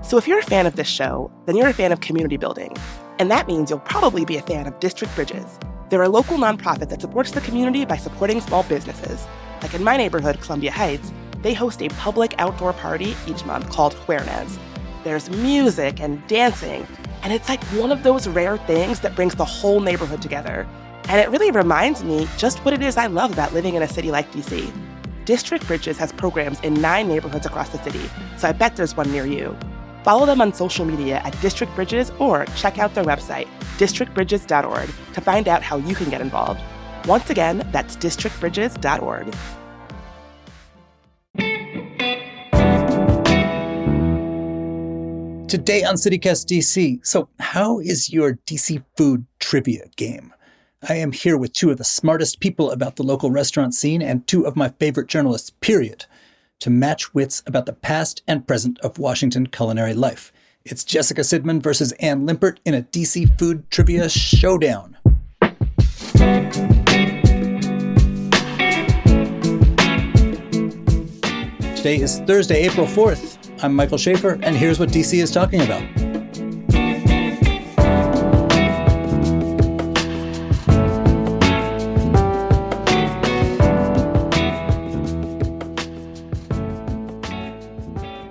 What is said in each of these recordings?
So if you're a fan of this show, then you're a fan of community building. And that means you'll probably be a fan of District Bridges. They're a local nonprofit that supports the community by supporting small businesses. Like in my neighborhood, Columbia Heights, they host a public outdoor party each month called Juernes. There's music and dancing, and it's like one of those rare things that brings the whole neighborhood together. And it really reminds me just what it is I love about living in a city like DC. District Bridges has programs in 9 neighborhoods across the city, so I bet there's one near you. Follow them on social media at District Bridges or check out their website, districtbridges.org, to find out how you can get involved. Once again, that's districtbridges.org. Today on CityCast DC, so how is your DC food trivia game? I am here with 2 of the smartest people about the local restaurant scene and 2 of my favorite journalists, period, to match wits about the past and present of Washington culinary life. It's Jessica Sidman versus Ann Limpert in a DC food trivia showdown. Today is Thursday, April 4th. I'm Michael Schaefer, and here's what DC is talking about.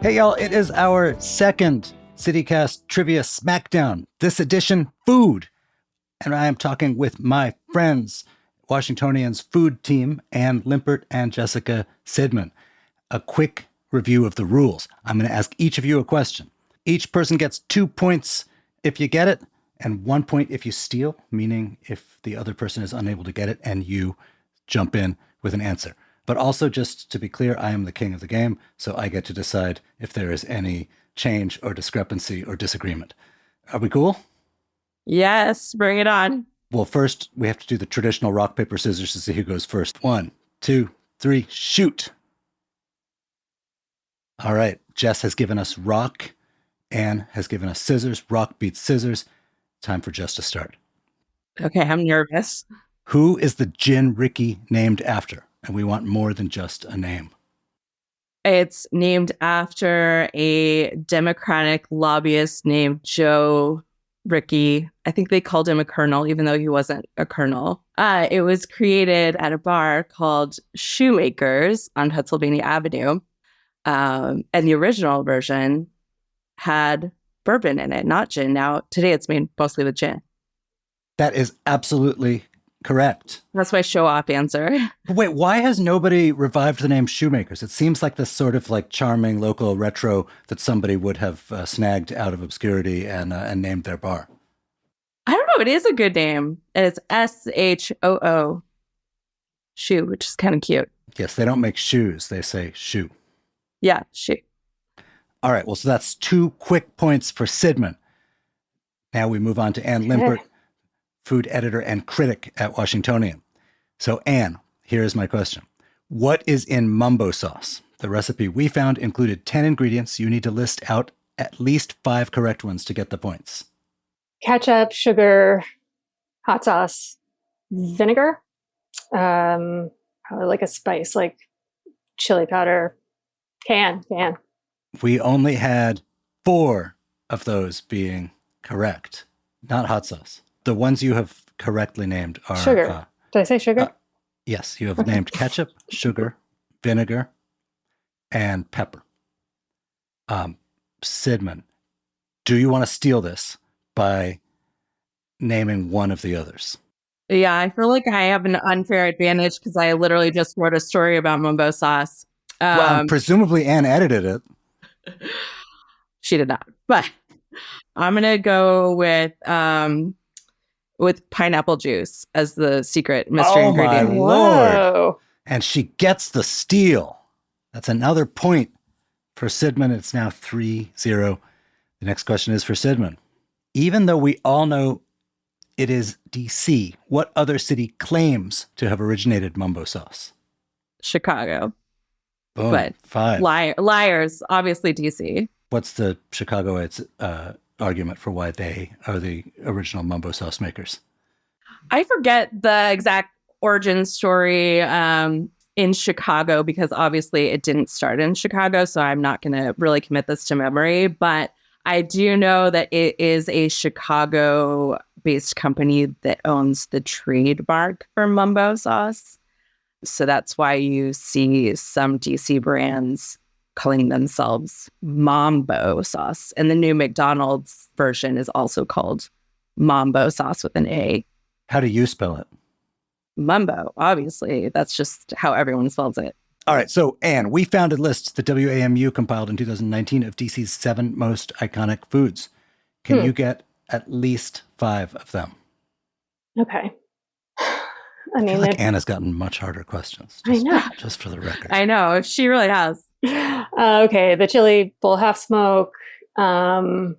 Hey y'all, it is our second CityCast Trivia Smackdown. This edition, food. And I am talking with my friends, Washingtonians food team, Ann Limpert and Jessica Sidman. A quick review of the rules. I'm going to ask each of you a question. Each person gets 2 points if you get it, and 1 point if you steal, meaning if the other person is unable to get it and you jump in with an answer. But also, just to be clear, I am the king of the game, so I get to decide if there is any change or discrepancy or disagreement. Are we cool? Yes, bring it on. Well, first, we have to do the traditional rock, paper, scissors to see who goes first. 1, 2, 3, shoot. All right, Jess has given us rock. Ann has given us scissors. Rock beats scissors. Time for Jess to start. Okay, I'm nervous. Who is the gin Ricky named after? And we want more than just a name. It's named after a Democratic lobbyist named Joe Ricky. I think they called him a colonel, even though he wasn't a colonel. It was created at a bar called Shoemakers on Pennsylvania Avenue. And the original version had bourbon in it, not gin. Now, today it's made mostly with gin. That is absolutely correct. That's my show-off answer. But wait, why has nobody revived the name Shoemakers? It seems like this sort of like charming local retro that somebody would have snagged out of obscurity and named their bar. I don't know. It is a good name. And it's SHOO. Shoe, which is kind of cute. Yes, they don't make shoes. They say shoe. Yeah, shoe. All right. Well, so that's 2 quick points for Sidman. Now we move on to Ann Limpert, food editor and critic at Washingtonian. So Ann, here is my question. What is in mumbo sauce? The recipe we found included 10 ingredients. You need to list out at least 5 correct ones to get the points. Ketchup, sugar, hot sauce, vinegar, probably like a spice, like chili powder, can. We only had 4 of those being correct, not hot sauce. The ones you have correctly named are... Sugar. Did I say sugar? Yes, you have named ketchup, sugar, vinegar, and pepper. Sidman, do you want to steal this by naming one of the others? Yeah, I feel like I have an unfair advantage because I literally just wrote a story about mumbo sauce. Presumably Ann edited it. She did not, but I'm going to go with pineapple juice as the secret mystery ingredient. Oh, my Lord. And she gets the steal. That's another point for Sidman. It's now 3-0. The next question is for Sidman. Even though we all know it is DC, what other city claims to have originated mumbo sauce? Chicago. Boom, but 5. Liars, obviously DC. What's the Chicagoites' argument for why they are the original mumbo sauce makers? I forget the exact origin story in Chicago because obviously it didn't start in Chicago, so I'm not going to really commit this to memory. But I do know that it is a Chicago-based company that owns the trademark for Mumbo sauce. So that's why you see some DC brands calling themselves Mambo sauce. And the new McDonald's version is also called Mambo sauce with an A. How do you spell it? Mumbo, obviously. That's just how everyone spells it. All right. So, Anne, we found a list that WAMU compiled in 2019 of DC's 7 most iconic foods. Can you get at least 5 of them? Okay. I feel mean, like Anna's gotten much harder questions. I know. Just for the record. I know. She really has. Okay. The chili bowl half smoke, the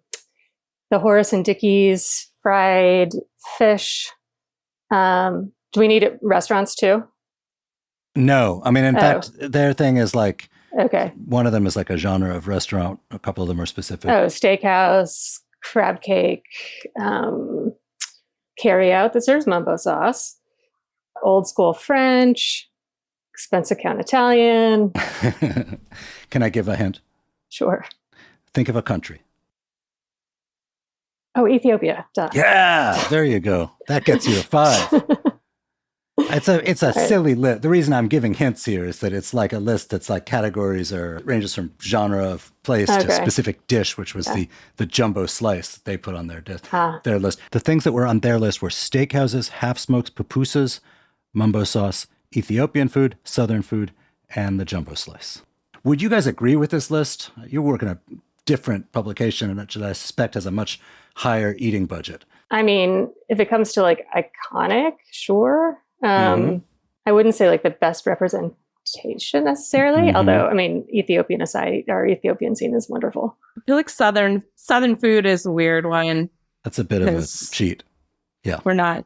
Horace and Dickey's fried fish. Do we need restaurants too? No. I mean, in fact, their thing is like, okay, one of them is like a genre of restaurant. A couple of them are specific. Oh, steakhouse, crab cake, carry out that serves Mumbo sauce, old school French, expense account Italian. Can I give a hint? Sure. Think of a country. Oh, Ethiopia. Duh. Yeah, there you go. That gets you a 5. It's a silly list. The reason I'm giving hints here is that it's like a list that's like categories or ranges from genre of place to specific dish, which was the jumbo slice that they put on their their list. The things that were on their list were steakhouses, half smokes, pupusas, Mumbo sauce, Ethiopian food, Southern food, and the jumbo slice. Would you guys agree with this list? You work in a different publication that I suspect has a much higher eating budget. I mean, if it comes to like iconic, sure. I wouldn't say like the best representation necessarily, although I mean, Ethiopian aside, our Ethiopian scene is wonderful. I feel like Southern food is a weird one. That's a bit of a cheat. Yeah. We're not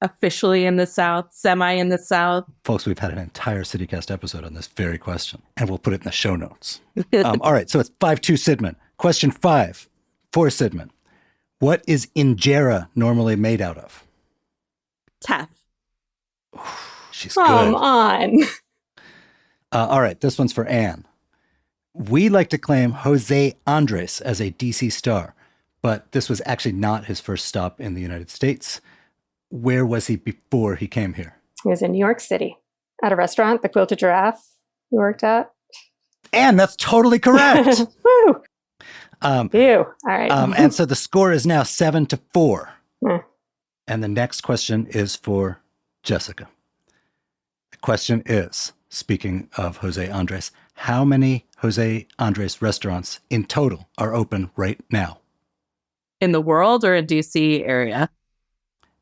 officially in the South, semi in the South. Folks, we've had an entire CityCast episode on this very question, and we'll put it in the show notes. All right, so it's 5-2 Sidman. Question 5 for Sidman. What is injera normally made out of? Teff. She's Come good. on. All right, this one's for Anne. We like to claim Jose Andres as a DC star, but this was actually not his first stop in the United States. Where was he before he came here? He was in New York City at a restaurant, the Quilted Giraffe he worked at. Anne, that's totally correct. Woo! Ew. All right. And so the score is now 7-4. And the next question is for Jessica. The question is, speaking of Jose Andres, how many Jose Andres restaurants in total are open right now? In the world or in DC area?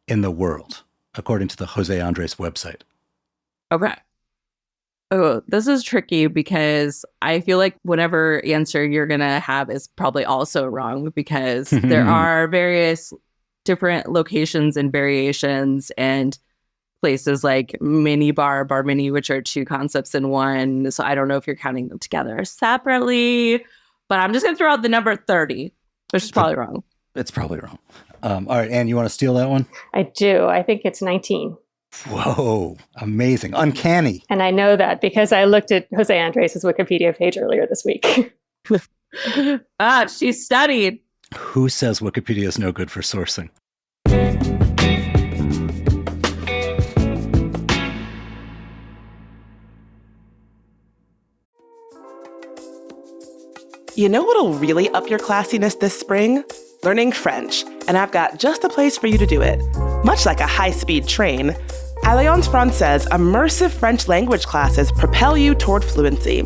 In the world, according to the Jose Andres website. Okay. Oh, this is tricky because I feel like whatever answer you're going to have is probably also wrong because there are various different locations and variations and places like mini bar, bar mini, which are 2 concepts in one. So I don't know if you're counting them together separately, but I'm just going to throw out the number 30, which is probably wrong. It's probably wrong. All right, Anne, you want to steal that one? I do. I think it's 19. Whoa, amazing. Uncanny. And I know that because I looked at Jose Andres' Wikipedia page earlier this week. She studied. Who says Wikipedia is no good for sourcing? You know what'll really up your classiness this spring? Learning French. And I've got just the place for you to do it. Much like a high-speed train, Alliance Francaise immersive French language classes propel you toward fluency.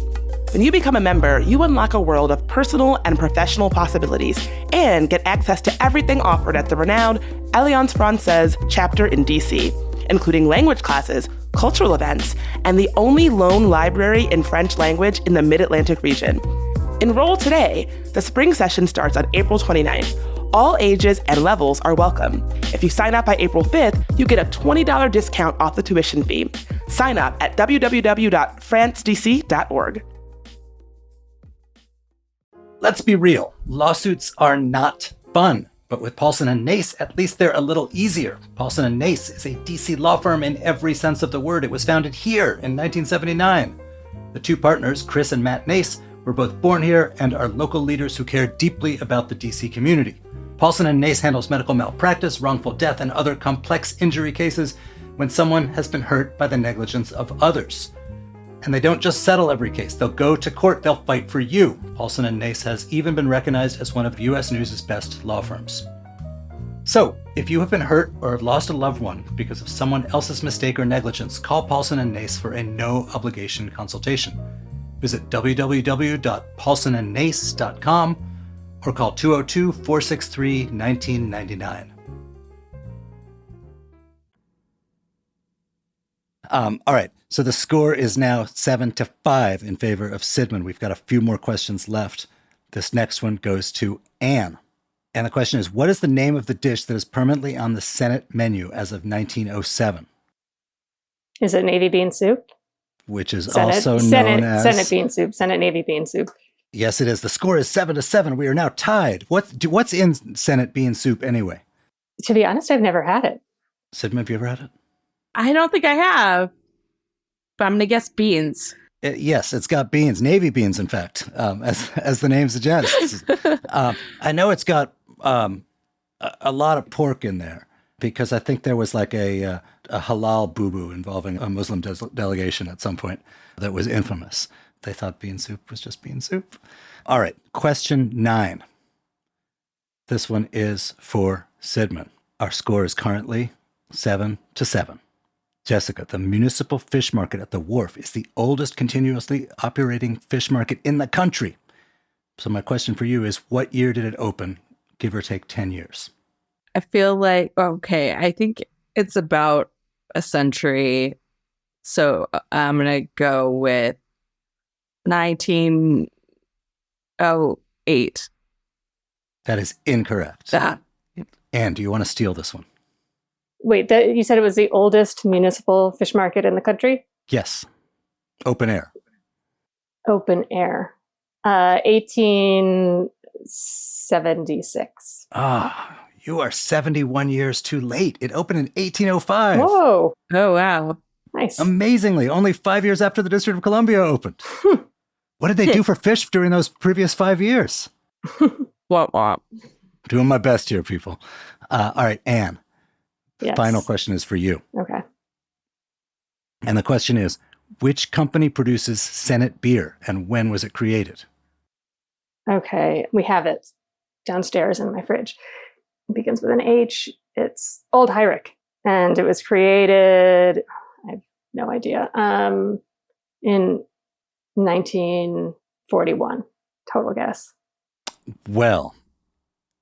When you become a member, you unlock a world of personal and professional possibilities and get access to everything offered at the renowned Alliance Francaise chapter in DC, including language classes, cultural events, and the only lone library in French language in the Mid-Atlantic region. Enroll today. The spring session starts on April 29th. All ages and levels are welcome. If you sign up by April 5th, you get a $20 discount off the tuition fee. Sign up at www.francedc.org. Let's be real. Lawsuits are not fun. But with Paulson and Nace, at least they're a little easier. Paulson and Nace is a DC law firm in every sense of the word. It was founded here in 1979. The 2 partners, Chris and Matt Nace, were both born here and are local leaders who care deeply about the DC community. Paulson and Nace handles medical malpractice, wrongful death, and other complex injury cases when someone has been hurt by the negligence of others. And they don't just settle every case. They'll go to court. They'll fight for you. Paulson and Nace has even been recognized as one of U.S. News' best law firms. So, if you have been hurt or have lost a loved one because of someone else's mistake or negligence, call Paulson and Nace for a no-obligation consultation. Visit www.paulsonandnace.com or call 202-463-1999. All right, so the score is now 7-5 in favor of Sidman. We've got a few more questions left. This next one goes to Anne. And the question is, what is the name of the dish that is permanently on the Senate menu as of 1907? Is it navy bean soup? Which is Senate, also Senate, known as... Senate bean soup, Senate navy bean soup. Yes, it is. The score is 7-7. We are now tied. What's in Senate bean soup anyway? To be honest, I've never had it. Sidman, have you ever had it? I don't think I have, but I'm going to guess beans. Yes, it's got beans, navy beans, in fact, as the name suggests. I know it's got a lot of pork in there because I think there was like a halal boo-boo involving a Muslim delegation at some point that was infamous. They thought bean soup was just bean soup. All right, question 9. This one is for Sidman. Our score is currently 7-7. Jessica, the municipal fish market at the wharf is the oldest continuously operating fish market in the country. So my question for you is, what year did it open, give or take 10 years? I feel like, okay, I think it's about a century. So I'm going to go with 1908. That is incorrect. Anne, do you want to steal this one? Wait, you said it was the oldest municipal fish market in the country? Yes. Open air. Open air. 1876. You are 71 years too late. It opened in 1805. Whoa. Oh, wow. Nice. Amazingly, only 5 years after the District of Columbia opened. What did they do for fish during those previous 5 years? Womp womp. Doing my best here, people. All right, Anne. Yes. Final question is for you. Okay. And the question is, which company produces Senate beer and when was it created? Okay. We have it downstairs in my fridge. It begins with an H. It's Old Hyrick. And it was created, I have no idea, in 1941. Total guess. Well,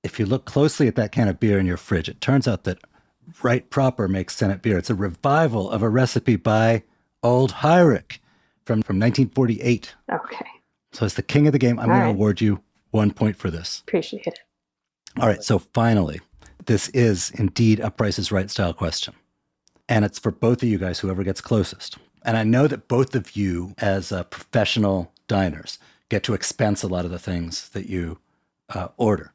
if you look closely at that can of beer in your fridge, it turns out that Right Proper makes Senate beer. It's a revival of a recipe by Old Hyrick from 1948. Okay. So as the king of the game, I'm going to award you 1 point for this. Appreciate it. All right, so finally, this is indeed a Price is Right style question. And it's for both of you guys, whoever gets closest. And I know that both of you, as professional diners, get to expense a lot of the things that you order.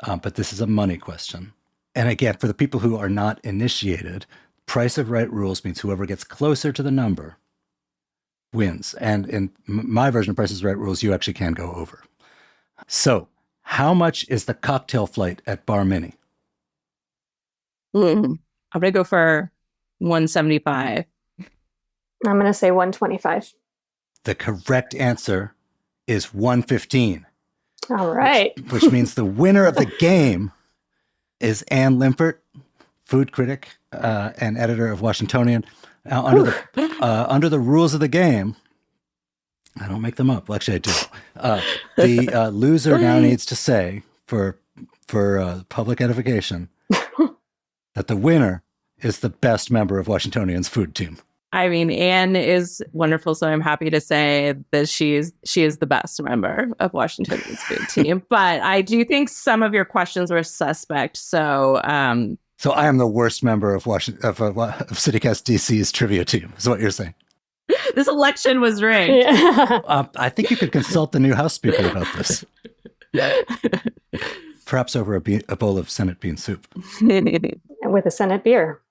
But this is a money question. And again, for the people who are not initiated, Price of Right rules means whoever gets closer to the number wins. And in my version of Price is Right rules, you actually can go over. So how much is the cocktail flight at Bar Mini? I'm going to go for 175. I'm going to say 125. The correct answer is 115. All right. Which means the winner of the game is Ann Limpert, food critic and editor of Washingtonian. Under the rules of the game, I don't make them up. Well, actually, I do. The loser now needs to say, for public edification, that the winner is the best member of Washingtonian's food team. I mean, Anne is wonderful, so I'm happy to say that she is the best member of Washington's food team. But I do think some of your questions were suspect. So I am the worst member of CityCast DC's trivia team, is what you're saying. This election was rigged. Yeah. I think you could consult the new House Speaker about this. Perhaps over a bowl of Senate bean soup. And with a Senate beer.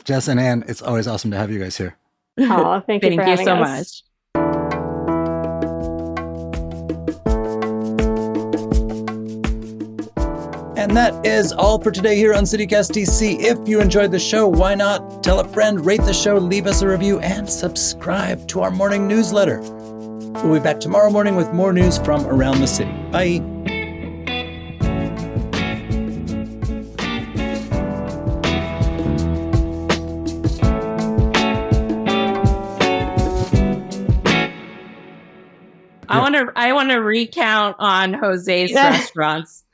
Jess and Ann, it's always awesome to have you guys here. Oh, thank you for having so us. much. And that is all for today here on CityCast DC. If you enjoyed the show, why not tell a friend, rate the show, leave us a review, and subscribe to our morning newsletter. We'll be back tomorrow morning with more news from around the city. Bye. I want to recount on Jose's restaurants.